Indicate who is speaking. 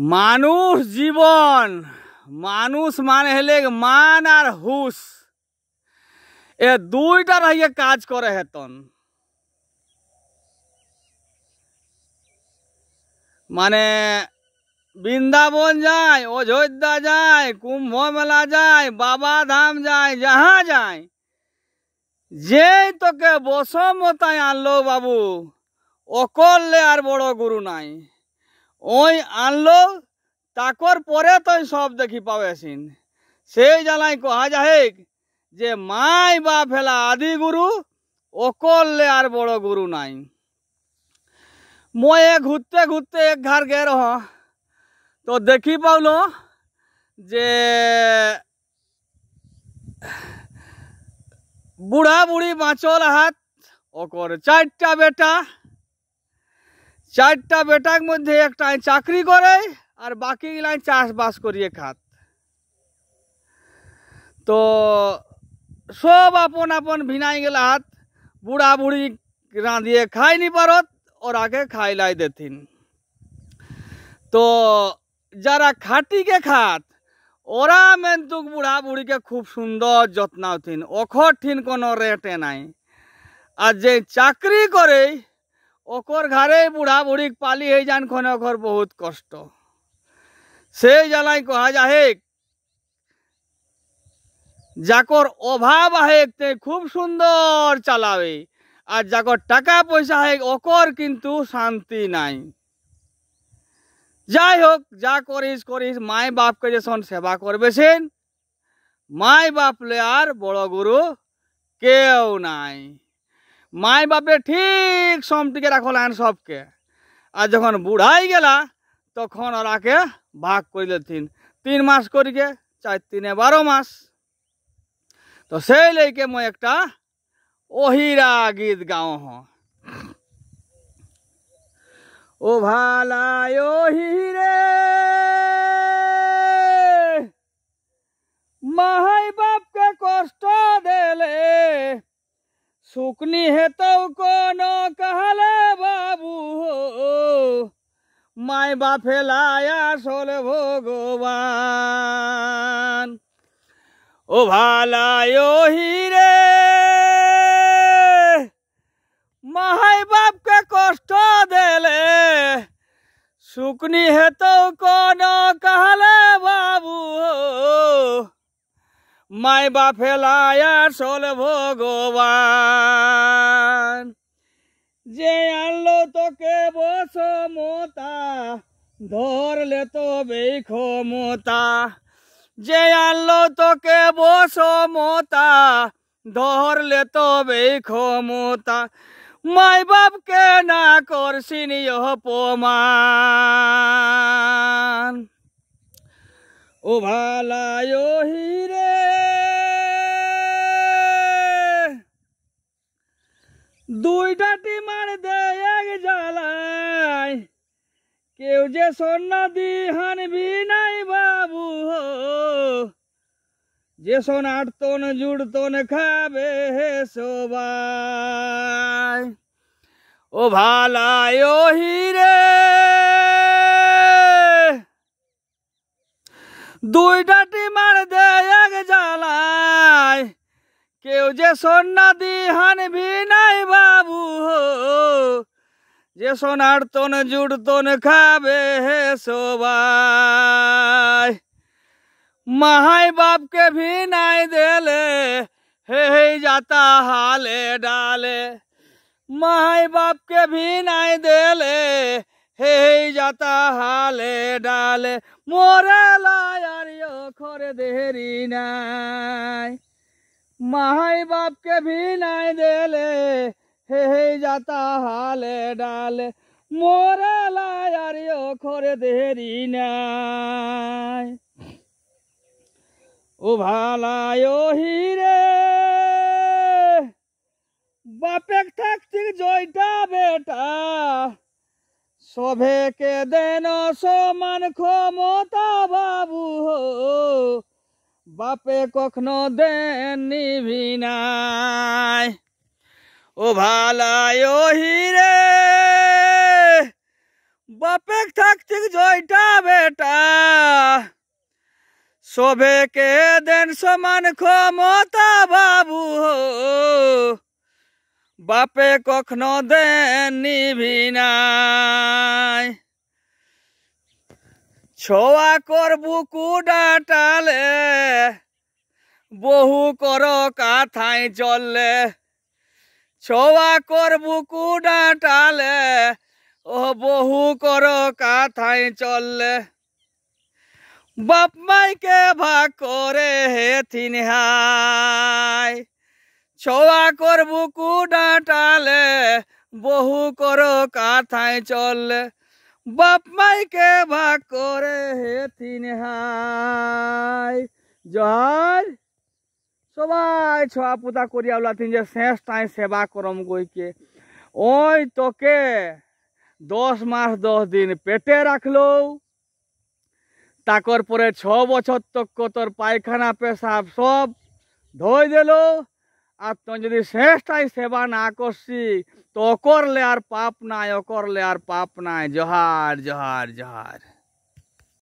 Speaker 1: মানুষ জীবন মানুষ মানে হলে মান আর হুশ এ দুইটা রহিয়ে কাজ করে হেতন। মানে বৃন্দাবন যায়, অযোধ্যা যায়, কুম্ভ মেলা যায়, বাবা ধাম যায়, যাহা যায়, যে তোকে বসমতায় আনলো বাবু অকললে আর বড় গুরু নাই। ওই আনলো তাকর পরে তুই সব দেখি পাবেছিন। সেই জ্বালাই কহা যায় যে মাই বাপ হেলা আদি গুরু, অকললে আর বড় গুরু নাই। মই ঘুরতে ঘুরতে এক ঘর গে রহ তো দেখি পাওলো যে বুড়া বুড়ি বাঁচল হাত ওকর চারটা বেটা, চারটা বেটার মধ্যে একটা চাকরি করে আর বাকি গিলাই চাষবাস করিয়ে খাত। তো সব আপন আপন ভিনাই গেল হাত, বুড়া বুড়ি রাঁধিয়ে খাই নি পারত ওর আগে খাইলাই দেথিন। তো যারা খাটিকে খাত ওরা মেন্তুক বুড়া বুড়িকে খুব সুন্দর যত্নাওথিন, অখর ঠিন কোনো রেটে নাই। আর যে চাকরি করে ওকর ঘরে বুড়া বুড়ি পালি হয়ে যান খন ওকর বহুত কষ্ট। সেই জ্বালাই কহা যায় যাকর অভাব আহে তে খুব সুন্দর চালাবে, আর যাকর টাকা পয়সা হয় ওকর কিন্তু শান্তি নাই। যাই হোক যা করিস করিস, মাই বাপকে যেসন সেবা করবে সেন, মাই বাপলে আর বড় গুরু কেউ নাই। মাই বাপে ঠিক সমটিকে রাখলেন সবকে, আর যখন বুড়াই গেলা তখন ওরাকে ভাগ করে দিন 3 মাস করিকে, 4 3 12 মাস। তো সেই লেকে মই একটা ওহিরা গীত গাও হ। ও ভালাই ওহিরে মাই বাপকে কষ্ট দেলে, শুকনি হেতও কোন कहले বাবু, মাই বাপ হেলাই আসল ভগবান। ও ভালাই ওহিরে মাই বাপকে কষ্ট দেলে, শুকনি হেতও কোন कहले বাবু, মাই বাপ হেলাই আসল ভগবান। যে আনলো তোকে বসমতা ধরলে তবে ক্ষমতা, যে আনলো তোকে বসমতা ধরলে তবে ক্ষমতা, মাই বাপকে না করছিনি অপমান। ও ভালাই ওহিরে দুইটা টিমার দেয় এক জ্বালায়, কেউ যে সোনা দিহান ভি নাই বাবু, যে সোন আটতন জুড়তন খাবে হে সবাই। ও ভালাই ওহিরে দুইটা টিমার দেয় এক জ্বালায়, কেউ যে সোনা দিহান ভি নাই বাবু, যে সোনার তন জুড়তন খাবে হে সবাই। মাই বাপকে ভি নাই দেলে হে যাতা হালে ডালে, মাই বাপকে ভি নাই দেলে হে যাতা হালে ডালে, মোরে লায়ার খরে দেরি নাই। মাই বাপকে ভি নাই দেলে হে যাতা হালে ডালে, মোরে লায়ার খরে দেরি নাই। ও ভালাই ওহিরে বাপেক থাকতে জয়টা বেটা, সবেকে দেন সমান ক্ষমতা বাবু, বাপে কখনো দেন নিভি নাই। ও ভালাই ওহিরে বাপেক থাকতে নৈতিক জয়টা বেটা সবেকে দেন সমান ক্ষমতা বাবু বাপে কখনো দেন নিভিনাই ছোয়া করবু কুডাটালে বহু কর কাথাই চললে ছোয়া করবু কুডাটালে ও বহু কর কাথাই চললে বাপ মাইকে ভাগ করে হেথিন হাই ছোয়া করবু কুডাটালে বহু কর কাথাই চললে বাপ মাইকে ভাগ করে হেথিন হাই জয় সবাই ছোয়া পুতা করিয়া লাতিন যে শেষ টাই সেবা করম গইকে ওই তোকে 10 মাস 10 দিন পেটে রাখলো তাকর পরে 6 বছর তক তোর পায়খানা পেশাব সব ধোয় দিল আর তুই যদি শেষটাই সেবা না করছি তো করলে আর পাপ নাই করলে আর পাপ নাই জোহার জোহার জোহার।